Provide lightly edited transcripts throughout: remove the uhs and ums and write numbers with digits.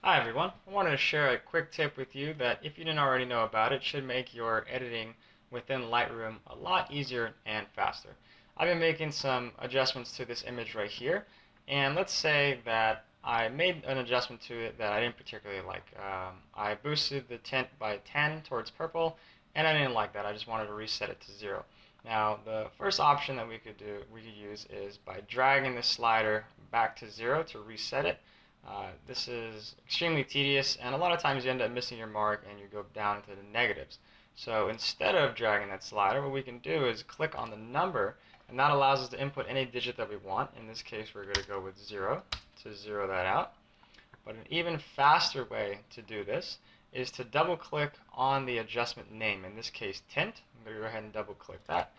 Hi everyone. I wanted to share a quick tip with you that if you didn't already know about it, should make your editing within Lightroom a lot easier and faster. I've been making some adjustments to this image right here, and let's say that I made an adjustment to it that I didn't particularly like. I boosted the tint by 10 towards purple, and I didn't like that. I just wanted to reset it to 0. Now, the first option that we could use is by dragging the slider back to 0 to reset it. This is extremely tedious, and a lot of times you end up missing your mark and you go down into the negatives. So instead of dragging that slider, what we can do is click on the number, and that allows us to input any digit that we want. In this case, we're going to go with 0 to zero that out. But an even faster way to do this is to double click on the adjustment name, in this case tint. I'm going to go ahead and double click that,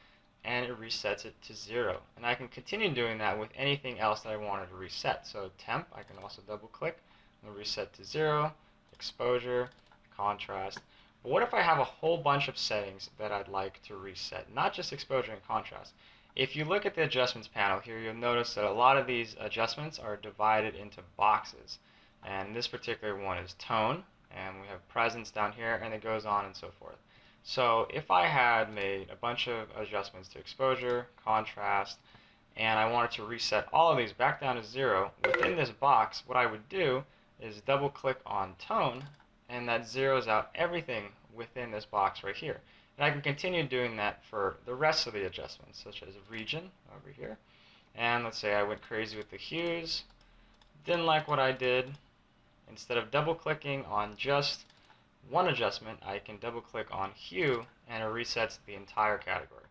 and it resets it to 0. And I can continue doing that with anything else that I wanted to reset. So temp, I can also double click and reset to 0, exposure, contrast. But what if I have a whole bunch of settings that I'd like to reset, not just exposure and contrast? If you look at the adjustments panel here, you'll notice that a lot of these adjustments are divided into boxes. And this particular one is tone, and we have presence down here, and it goes on and so forth. So if I had made a bunch of adjustments to exposure, contrast, and I wanted to reset all of these back down to 0, within this box, what I would do is double click on tone, and that zeroes out everything within this box right here. And I can continue doing that for the rest of the adjustments, such as region over here. And let's say I went crazy with the hues, didn't like what I did. Instead of double clicking on just one adjustment, I can double click on hue, and it resets the entire category.